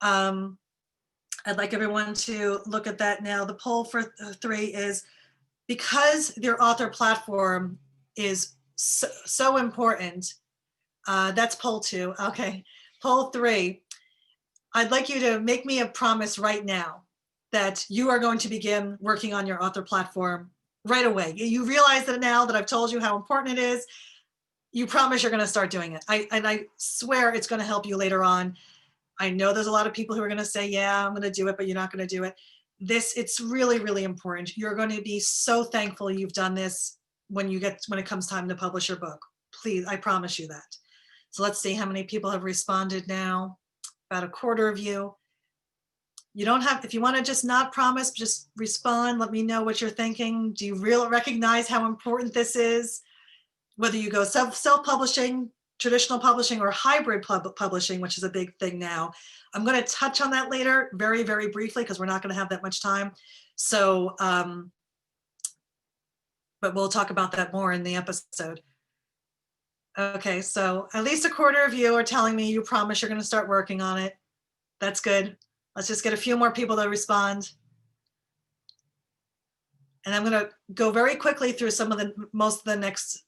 I'd like everyone to look at that now. The poll for 3 is, because your author platform is so important. That's poll 2. Okay, poll 3. I'd like you to make me a promise right now that you are going to begin working on your author platform right away. You realize that now that I've told you how important it is. You promise you're going to start doing it. And I swear it's going to help you later on. I know there's a lot of people who are going to say, yeah, I'm going to do it, but you're not going to do it. It's really, really important. You're going to be so thankful you've done this when it comes time to publish your book. Please, I promise you that. So let's see how many people have responded now. About a quarter of you. You don't have, if you want to just not promise, just respond. Let me know what you're thinking. Do you really recognize how important this is? Whether you go self-publishing, traditional publishing, or hybrid publishing, which is a big thing now. I'm going to touch on that later very, very briefly because we're not going to have that much time. So, but we'll talk about that more in the episode. Okay, so at least a quarter of you are telling me you promise you're going to start working on it. That's good. Let's just get a few more people to respond. And I'm going to go very quickly through most of the next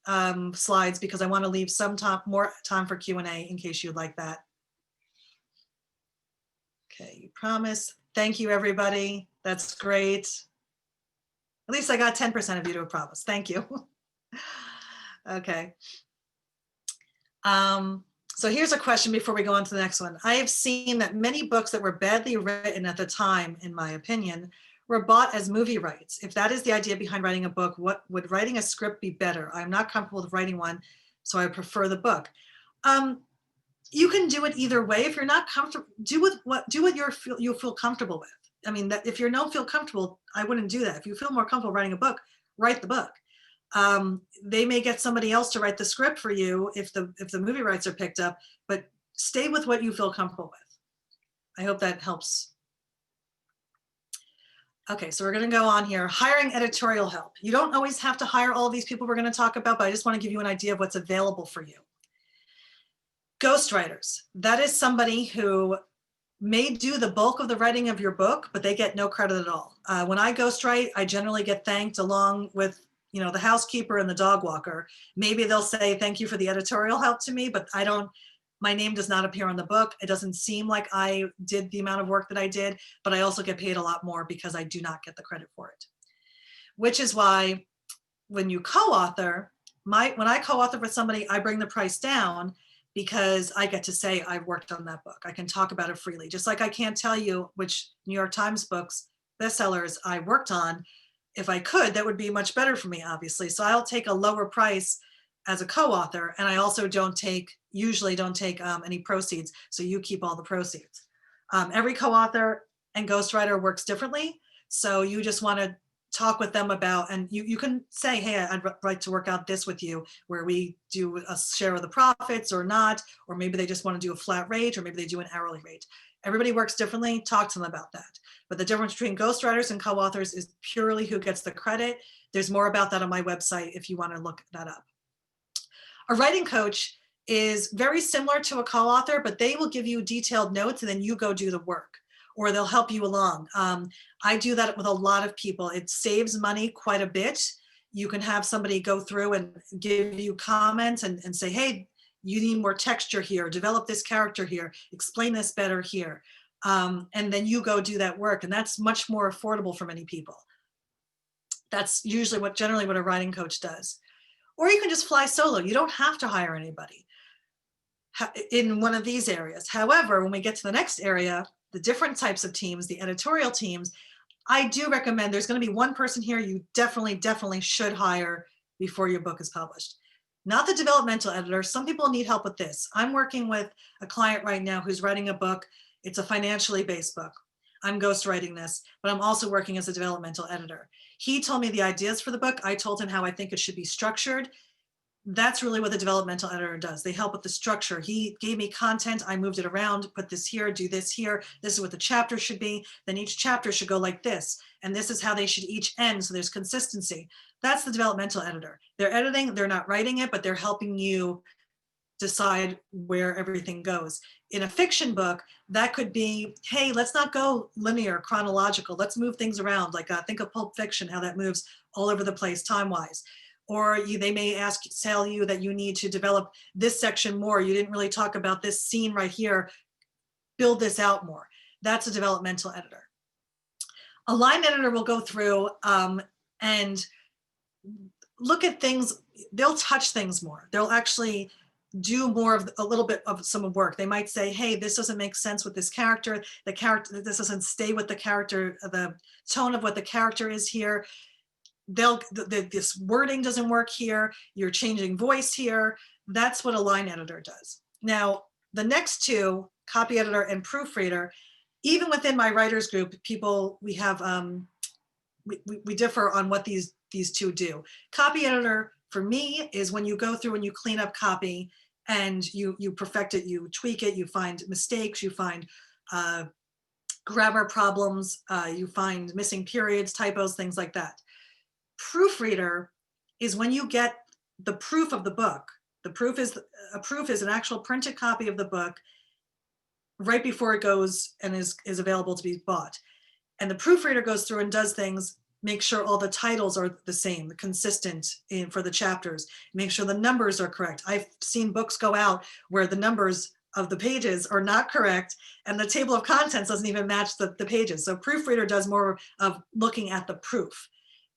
slides because I want to leave some more time for Q&A in case you'd like that. Okay, you promise. Thank you, everybody. That's great. At least I got 10% of you to a promise. Thank you. Okay. So here's a question before we go on to the next one. I have seen that many books that were badly written at the time, in my opinion, were bought as movie rights. If that is the idea behind writing a book, what would writing a script be better? I'm not comfortable with writing one, so I prefer the book. You can do it either way. If you're not comfortable, do what you feel comfortable with. I mean, that if you don't feel comfortable, I wouldn't do that. If you feel more comfortable writing a book, write the book. They may get somebody else to write the script for you if the movie rights are picked up, but stay with what you feel comfortable with. I hope that helps. Okay, so we're going to go on here. Hiring editorial help. You don't always have to hire all of these people we're going to talk about, but I just want to give you an idea of what's available for you. Ghostwriters. That is somebody who may do the bulk of the writing of your book, but they get no credit at all. When I ghostwrite, I generally get thanked along with the housekeeper and the dog walker. Maybe they'll say thank you for the editorial help to me, but my name does not appear on the book. It doesn't seem like I did the amount of work that I did, but I also get paid a lot more because I do not get the credit for it. Which is why when you co-author, when I co-author with somebody, I bring the price down because I get to say I've worked on that book. I can talk about it freely. Just like I can't tell you which New York Times books, bestsellers I worked on. If I could, that would be much better for me, obviously. So I'll take a lower price as a co-author, and I also usually don't take any proceeds, so you keep all the proceeds. Every co-author and ghostwriter works differently, so you just want to talk with them about, and you can say, hey, I'd like to work out this with you, where we do a share of the profits or not, or maybe they just want to do a flat rate, or maybe they do an hourly rate. Everybody works differently. Talk to them about that. But the difference between ghostwriters and co-authors is purely who gets the credit. There's more about that on my website if you want to look that up. A writing coach is very similar to a co-author, but they will give you detailed notes and then you go do the work, or they'll help you along. I do that with a lot of people. It saves money quite a bit. You can have somebody go through and give you comments and say, hey, you need more texture here, develop this character here, explain this better here. And then you go do that work, and that's much more affordable for many people. That's usually generally what a writing coach does. Or you can just fly solo. You don't have to hire anybody in one of these areas. However, when we get to the next area, the different types of teams, the editorial teams, I do recommend there's going to be one person here you definitely should hire before your book is published. Not the developmental editor. Some people need help with this. I'm working with a client right now who's writing a book. It's a financially based book. I'm ghostwriting this, but I'm also working as a developmental editor. He told me the ideas for the book. I told him how I think it should be structured. That's really what the developmental editor does. They help with the structure. He gave me content. I moved it around, put this here, do this here. This is what the chapter should be. Then each chapter should go like this. And this is how they should each end. So there's consistency. That's the developmental editor. They're editing, they're not writing it, but they're helping you decide where everything goes. In a fiction book, that could be, hey, let's not go linear, chronological. Let's move things around. Like think of Pulp Fiction, how that moves all over the place time-wise. Or they may tell you that you need to develop this section more. You didn't really talk about this scene right here. Build this out more. That's a developmental editor. A line editor will go through and look at things. They'll touch things more. They'll actually do more of a little bit of some work. They might say, hey, this doesn't make sense with this character. This doesn't stay with the character, the tone of what the character is here. This wording doesn't work here. You're changing voice here. That's what a line editor does. Now, the next two, copy editor and proofreader, even within my writers group, we have, we differ on what these two do. Copy editor for me is when you go through and you clean up copy and you perfect it, you tweak it, you find mistakes, you find grammar problems, you find missing periods, typos, things like that. Proofreader is when you get the proof of the book. A proof is an actual printed copy of the book. right before it goes and is available to be bought. And the proofreader goes through and does things, make sure all the titles are the same, consistent for the chapters, make sure the numbers are correct. I've seen books go out where the numbers of the pages are not correct and the table of contents doesn't even match the pages. So proofreader does more of looking at the proof.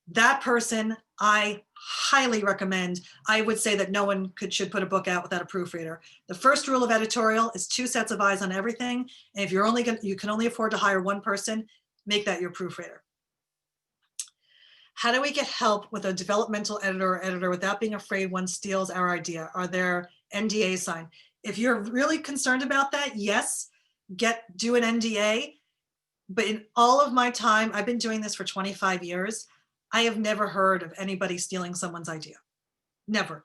That person, I highly recommend. I would say that no one should put a book out without a proofreader. The first rule of editorial is 2 sets of eyes on everything. And if you can only afford to hire one person, make that your proofreader. How do we get help with a developmental editor or editor without being afraid one steals our idea? Are there NDAs signed? If you're really concerned about that, yes, do an NDA. But in all of my time, I've been doing this for 25 years, I have never heard of anybody stealing someone's idea. Never.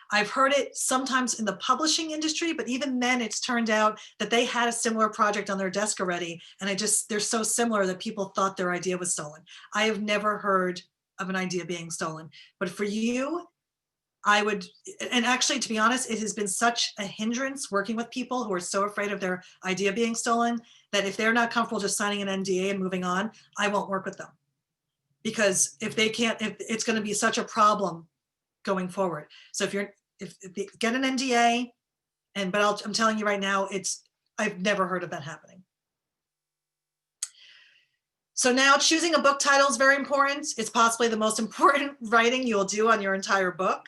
I've heard it sometimes in the publishing industry, but even then it's turned out that they had a similar project on their desk already, and they're so similar that people thought their idea was stolen. I have never heard of an idea being stolen. But for you, I would, and actually, to be honest, it has been such a hindrance working with people who are so afraid of their idea being stolen that if they're not comfortable just signing an NDA and moving on, I won't work with them. Because if it's going to be such a problem going forward. So if they get an NDA, but I'm telling you right now, I've never heard of that happening. So now choosing a book title is very important. It's possibly the most important writing you'll do on your entire book.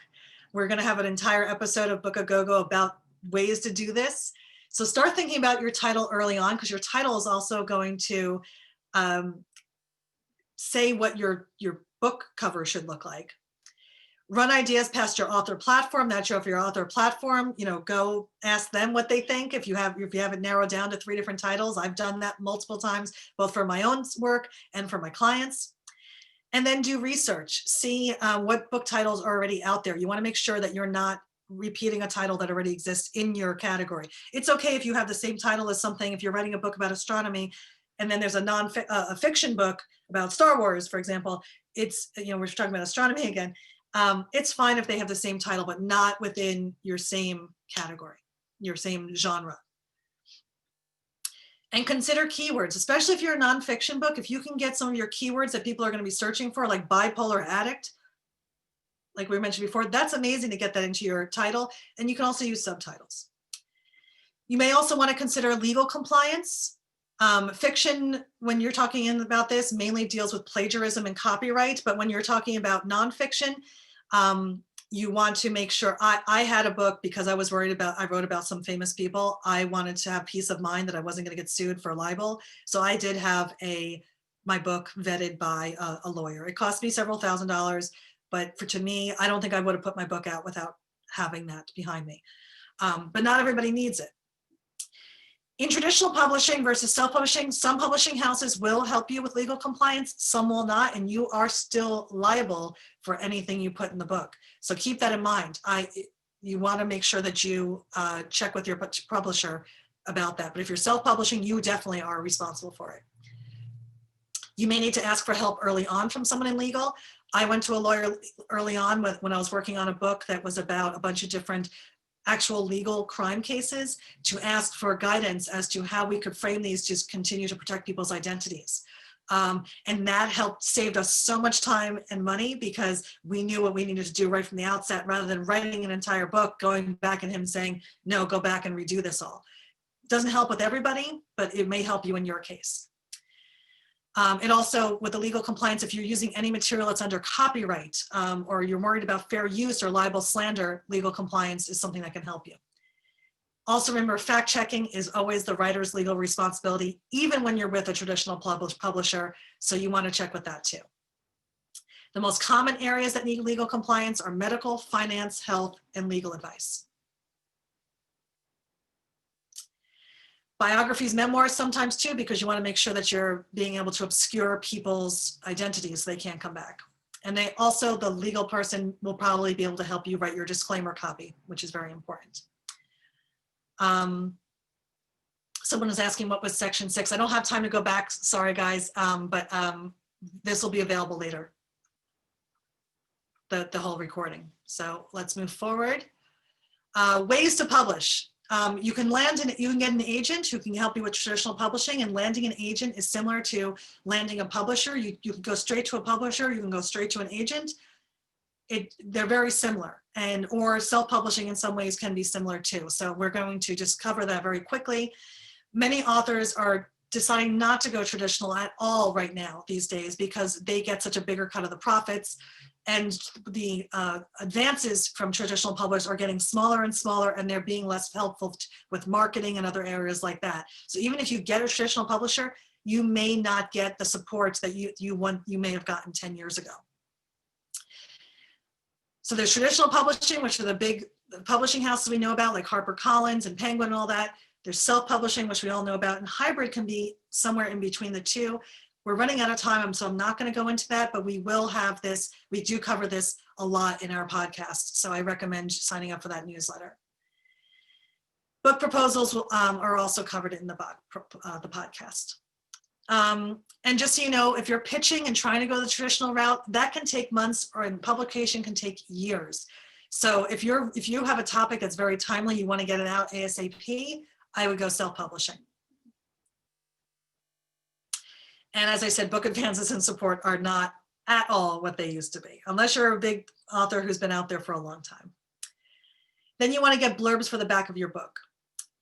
We're going to have an entire episode of Book a Go-Go about ways to do this. So start thinking about your title early on, because your title is also going to say what your book cover should look like. Run ideas past your author platform. That's your author platform. Go ask them what they think. If you have it narrowed down to 3 different titles, I've done that multiple times, both for my own work and for my clients. And then do research. See what book titles are already out there. You want to make sure that you're not repeating a title that already exists in your category. It's okay if you have the same title as something. If you're writing a book about astronomy, and then there's a fiction book about Star Wars, for example. We're talking about astronomy again. It's fine if they have the same title, but not within your same category, your same genre. And consider keywords, especially if you're a nonfiction book. If you can get some of your keywords that people are going to be searching for, like bipolar addict, like we mentioned before, that's amazing to get that into your title. And you can also use subtitles. You may also want to consider legal compliance. Fiction, when you're talking about this, mainly deals with plagiarism and copyright. But when you're talking about nonfiction, you want to make sure. I had a book because I wrote about some famous people. I wanted to have peace of mind that I wasn't going to get sued for libel. So I did have my book vetted by a lawyer. It cost me several $1,000s, but to me, I don't think I would have put my book out without having that behind me. But not everybody needs it. In traditional publishing versus self-publishing, some publishing houses will help you with legal compliance, some will not, and you are still liable for anything you put in the book. So keep that in mind. You want to make sure that you check with your publisher about that. But if you're self-publishing, you definitely are responsible for it. You may need to ask for help early on from someone in legal. I went to a lawyer early on when I was working on a book that was about a bunch of different actual legal crime cases, to ask for guidance as to how we could frame these to continue to protect people's identities. And that saved us so much time and money, because we knew what we needed to do right from the outset, rather than writing an entire book, going back and him saying, no, go back and redo this all. It doesn't help with everybody, but it may help you in your case. And also with the legal compliance, if you're using any material that's under copyright, or you're worried about fair use or libel slander, legal compliance is something that can help you. Also remember, fact checking is always the writer's legal responsibility, even when you're with a traditional publisher, so you want to check with that too. The most common areas that need legal compliance are medical, finance, health, and legal advice. Biographies, memoirs sometimes too, because you want to make sure that you're being able to obscure people's identities so they can't come back. And the legal person will probably be able to help you write your disclaimer copy, which is very important. Someone was asking what was section 6. I don't have time to go back, sorry guys, but this will be available later, the whole recording. So let's move forward. Ways to publish. You can get an agent who can help you with traditional publishing, and landing an agent is similar to landing a publisher. You can go straight to a publisher, you can go straight to an agent. They're very similar, or self-publishing in some ways can be similar too. So we're going to just cover that very quickly. Many authors are deciding not to go traditional at all right now these days because they get such a bigger cut of the profits, and the advances from traditional publishers are getting smaller and smaller, and they're being less helpful with marketing and other areas like that. So even if you get a traditional publisher, you may not get the support that you may have gotten 10 years ago. So there's traditional publishing, which are the big publishing houses we know about, like HarperCollins and Penguin and all that. There's self-publishing, which we all know about, and hybrid can be somewhere in between the two. We're running out of time, so I'm not going to go into that, but we will have this. We do cover this a lot in our podcast, so I recommend signing up for that newsletter. Book proposals are also covered in the podcast. And just so you know, if you're pitching and trying to go the traditional route, that can take months, or in publication can take years. So if you have a topic that's very timely, you want to get it out ASAP, I would go self-publishing. And as I said, book advances and support are not at all what they used to be, unless you're a big author who's been out there for a long time. Then you want to get blurbs for the back of your book.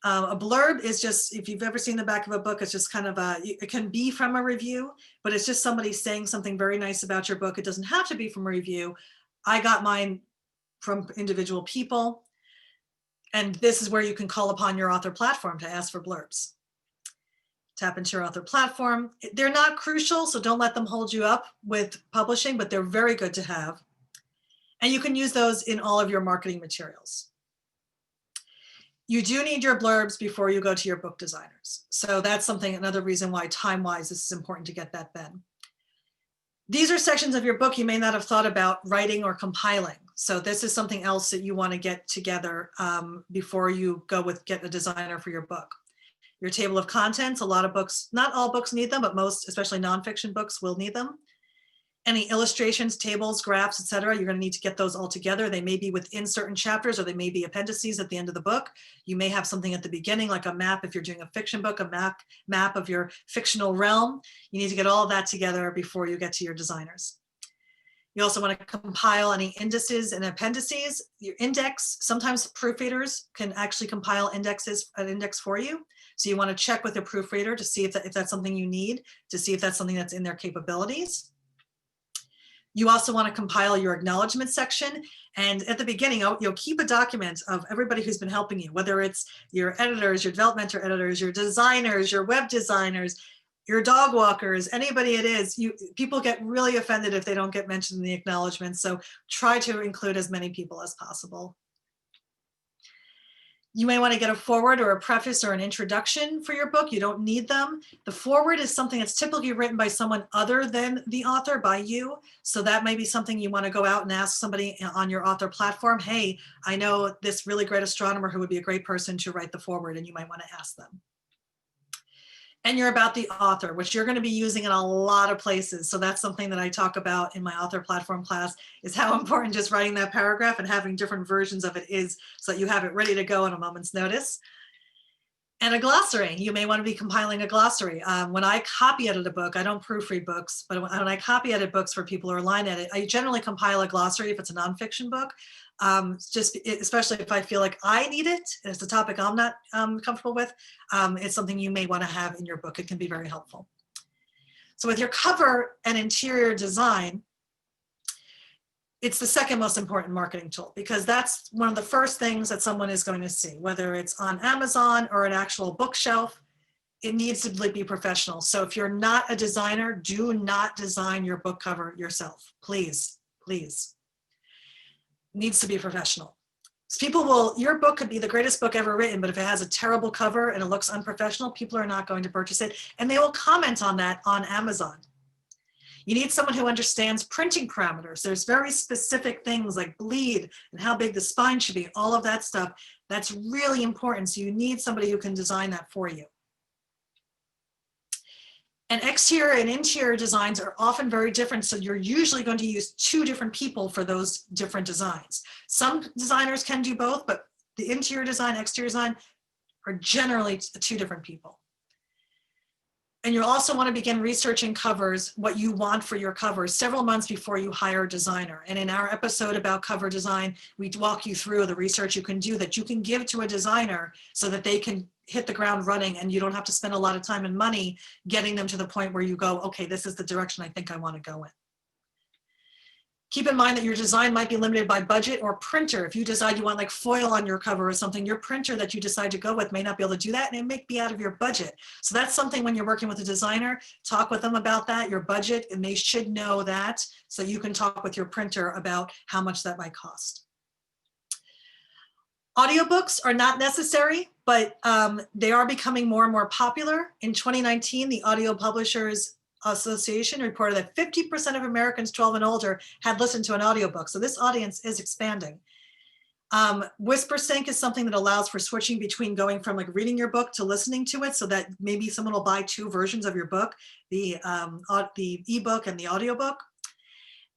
A blurb is just, if you've ever seen the back of a book, it's just kind of it can be from a review, but it's just somebody saying something very nice about your book. It doesn't have to be from a review. I got mine from individual people. And this is where you can call upon your author platform to ask for blurbs. Tap into your author platform. They're not crucial, so don't let them hold you up with publishing, but they're very good to have. And you can use those in all of your marketing materials. You do need your blurbs before you go to your book designers. So that's another reason why time-wise this is important to get that then. These are sections of your book you may not have thought about writing or compiling. So this is something else that you want to get together before you get a designer for your book. Your table of contents, a lot of books, not all books need them, but most, especially nonfiction books, will need them. Any illustrations, tables, graphs, etc., you're going to need to get those all together. They may be within certain chapters, or they may be appendices at the end of the book. You may have something at the beginning, like a map if you're doing a fiction book, a map of your fictional realm. You need to get all of that together before you get to your designers. You also want to compile any indices and appendices. Your index, sometimes proofreaders can actually compile an index for you. So you want to check with a proofreader to see if that's something you need, to see if that's something that's in their capabilities. You also want to compile your acknowledgement section. And at the beginning, you'll keep a document of everybody who's been helping you, whether it's your editors, your developmental editors, your designers, your web designers, your dog walkers, anybody it is. People get really offended if they don't get mentioned in the acknowledgement. So try to include as many people as possible. You may want to get a foreword or a preface or an introduction for your book. You don't need them. The foreword is something that's typically written by someone other than the author, by you. So that may be something you want to go out and ask somebody on your author platform. Hey, I know this really great astronomer who would be a great person to write the foreword, and you might want to ask them. And you're about the author, which you're going to be using in a lot of places. So that's something that I talk about in my author platform class, is how important just writing that paragraph and having different versions of it is, so that you have it ready to go on a moment's notice. And a glossary. You may want to be compiling a glossary. When I copy edit a book, I don't proofread books, but when I copy edit books for people or line edit, I generally compile a glossary if it's a nonfiction book. Especially if I feel like I need it, and it's a topic I'm not comfortable with, it's something you may want to have in your book. It can be very helpful. So with your cover and interior design, it's the second most important marketing tool, because that's one of the first things that someone is going to see, whether it's on Amazon or an actual bookshelf. It needs to be professional. So if you're not a designer, do not design your book cover yourself. Please, please. Needs to be professional. So your book could be the greatest book ever written, but if it has a terrible cover and it looks unprofessional, people are not going to purchase it, and they will comment on that on Amazon. You need someone who understands printing parameters. There's very specific things like bleed and how big the spine should be, all of that stuff. That's really important. So you need somebody who can design that for you. And exterior and interior designs are often very different, so you're usually going to use two different people for those different designs. Some designers can do both, but the interior design, exterior design, are generally two different people. And you'll also want to begin researching covers, what you want for your covers, several months before you hire a designer. And in our episode about cover design, we walk you through the research you can do that you can give to a designer so that they can hit the ground running and you don't have to spend a lot of time and money getting them to the point where you go, okay, this is the direction I think I want to go in. Keep in mind that your design might be limited by budget or printer. If you decide you want like foil on your cover or something, your printer that you decide to go with may not be able to do that, and it may be out of your budget. So that's something when you're working with a designer, talk with them about that, your budget, and they should know that, so you can talk with your printer about how much that might cost. Audiobooks are not necessary, but they are becoming more and more popular. In 2019, the Audio Publishers Association reported that 50% of Americans 12 and older had listened to an audiobook. So this audience is expanding. Whispersync is something that allows for switching between going from like reading your book to listening to it, so that maybe someone will buy two versions of your book, the ebook and the audiobook.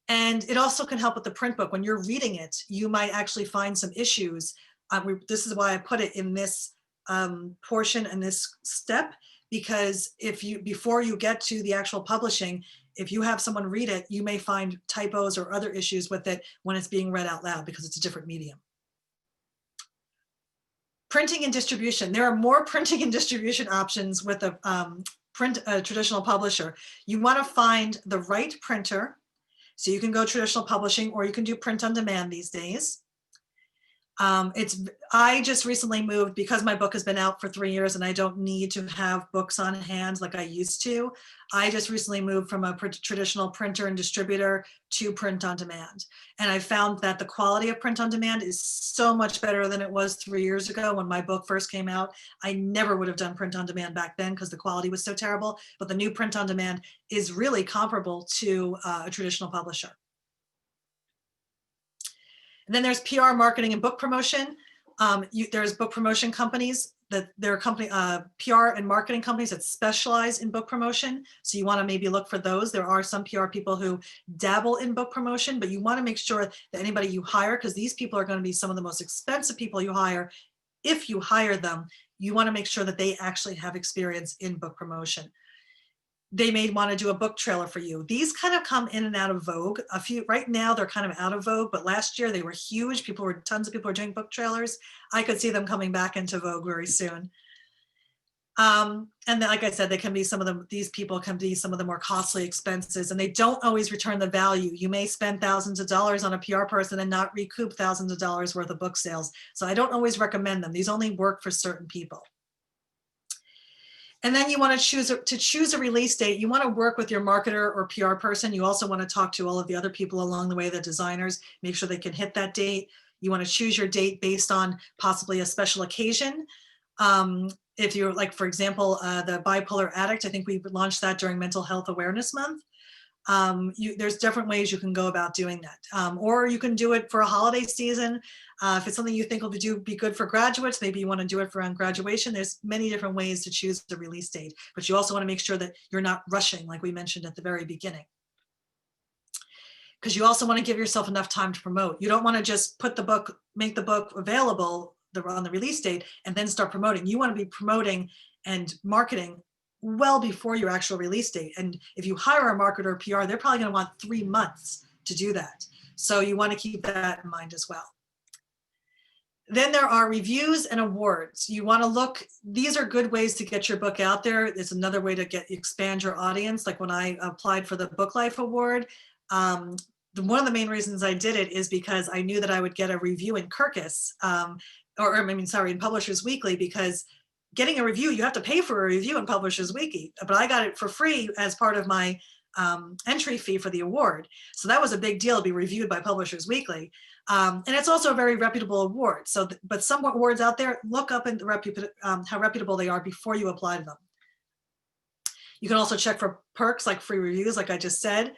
And it also can help with the print book. When you're reading it, you might actually find some issues. This is why I put it in this portion and this step, because before you get to the actual publishing, if you have someone read it, you may find typos or other issues with it when it's being read out loud because it's a different medium. Printing and distribution. There are more printing and distribution options with a traditional publisher. You want to find the right printer. So you can go traditional publishing, or you can do print on demand these days. I just recently moved, because my book has been out for 3 years and I don't need to have books on hand like I used to. I just recently moved from a traditional printer and distributor to print on demand. And I found that the quality of print on demand is so much better than it was 3 years ago when my book first came out. I never would have done print on demand back then because the quality was so terrible, but the new print on demand is really comparable to a traditional publisher. And then there's PR, marketing, and book promotion. There's book promotion companies there are PR and marketing companies that specialize in book promotion. So you want to maybe look for those. There are some PR people who dabble in book promotion, but you want to make sure that anybody you hire, because these people are going to be some of the most expensive people you hire. If you hire them, you want to make sure that they actually have experience in book promotion. They may want to do a book trailer for you. These kind of come in and out of vogue. Right now they're kind of out of vogue, but last year they were huge. Tons of people were doing book trailers. I could see them coming back into vogue very soon. And then, like I said, these people can be some of the more costly expenses, and they don't always return the value. You may spend thousands of dollars on a PR person and not recoup thousands of dollars worth of book sales. So I don't always recommend them. These only work for certain people. And then you want to choose a release date. You want to work with your marketer or PR person. You also want to talk to all of the other people along the way, the designers, make sure they can hit that date. You want to choose your date based on possibly a special occasion. If you're like, for example, the Bipolar Addict, I think we launched that during Mental Health Awareness Month. There's different ways you can go about doing that. Or you can do it for a holiday season. If it's something you think will be good for graduates, maybe you want to do it for around graduation. There's many different ways to choose the release date, but you also want to make sure that you're not rushing, like we mentioned at the very beginning. Because you also want to give yourself enough time to promote. You don't want to just make the book available on the release date and then start promoting. You want to be promoting and marketing well before your actual release date. And if you hire a marketer or PR, they're probably going to want 3 months to do that. So you want to keep that in mind as well. Then there are reviews and awards. You want to look, these are good ways to get your book out there. It's another way to expand your audience. Like when I applied for the Book Life Award, one of the main reasons I did it is because I knew that I would get a review in Kirkus, in Publishers Weekly, because getting a review, you have to pay for a review in Publishers Weekly, but I got it for free as part of my entry fee for the award. So that was a big deal to be reviewed by Publishers Weekly. And it's also a very reputable award. But some awards out there, look up how reputable they are before you apply to them. You can also check for perks like free reviews, like I just said.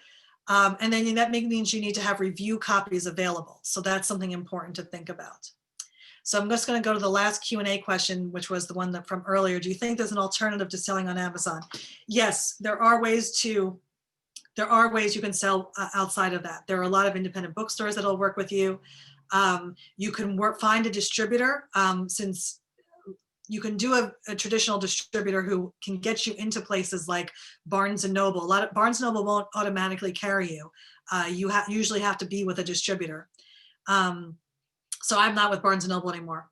And then that means you need to have review copies available. So that's something important to think about. So I'm just going to go to the last Q&A question, which was the one from earlier. Do you think there's an alternative to selling on Amazon? Yes, there are ways you can sell outside of that. There are a lot of independent bookstores that'll work with you. You can find a distributor, since you can do a traditional distributor who can get you into places like Barnes and Noble. Barnes and Noble won't automatically carry you. You usually have to be with a distributor. So I'm not with Barnes and Noble anymore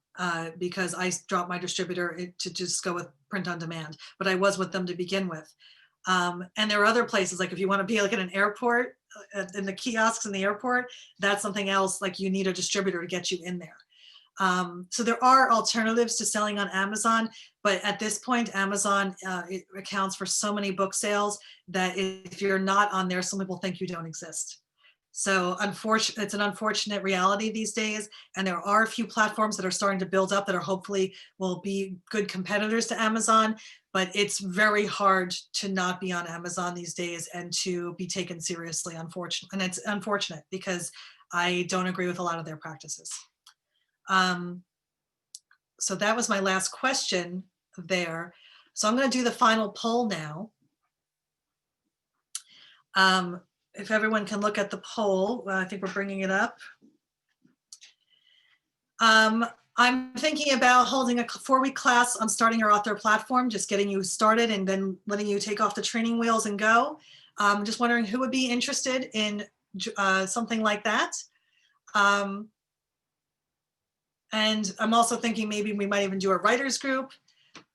because I dropped my distributor to just go with print on demand, but I was with them to begin with. And there are other places, like if you want to be like at an airport, in the kiosks in the airport, that's something else, like you need a distributor to get you in there. So there are alternatives to selling on Amazon, but at this point, Amazon it accounts for so many book sales that if you're not on there, some people think you don't exist. So it's an unfortunate reality these days. And there are a few platforms that are starting to build up that are hopefully will be good competitors to Amazon, but it's very hard to not be on Amazon these days and to be taken seriously, unfortunately. And it's unfortunate because I don't agree with a lot of their practices. So that was my last question there. So I'm going to do the final poll now. If everyone can look at the poll, I think we're bringing it up. I'm thinking about holding a 4-week class on starting your author platform, just getting you started and then letting you take off the training wheels and go. Just wondering who would be interested in something like that. And I'm also thinking maybe we might even do a writers group.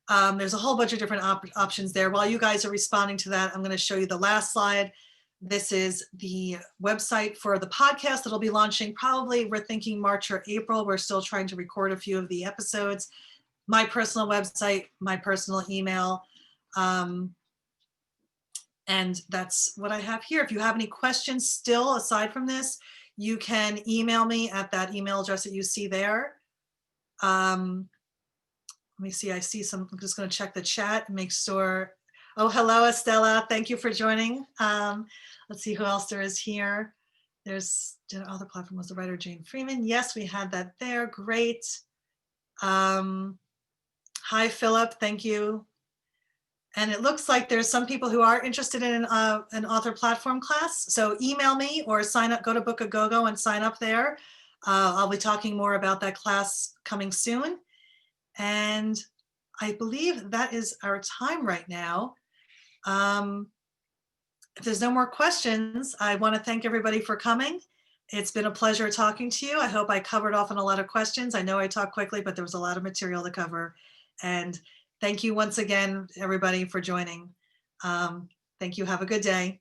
There's a whole bunch of different options there. While you guys are responding to that, I'm going to show you the last slide. This is the website for the podcast that'll be launching probably, we're thinking March or April. We're still trying to record a few of the episodes. My personal website, my personal email. And that's what I have here. If you have any questions still aside from this, you can email me at that email address that you see there. Let me see, I see some, I'm just going to check the chat and make sure. Oh, hello, Estella. Thank you for joining. Let's see who else there is here. There's, other platform was the writer Jane Freeman. Yes, we had that there. Great. Hi, Philip. Thank you. And it looks like there's some people who are interested in an author platform class. So email me or sign up, go to Book a Go-Go and sign up there. I'll be talking more about that class coming soon. And I believe that is our time right now. If there's no more questions, I want to thank everybody for coming. It's been a pleasure talking to you. I hope I covered off on a lot of questions. I know I talked quickly, but there was a lot of material to cover. And thank you once again, everybody, for joining. Thank you. Have a good day.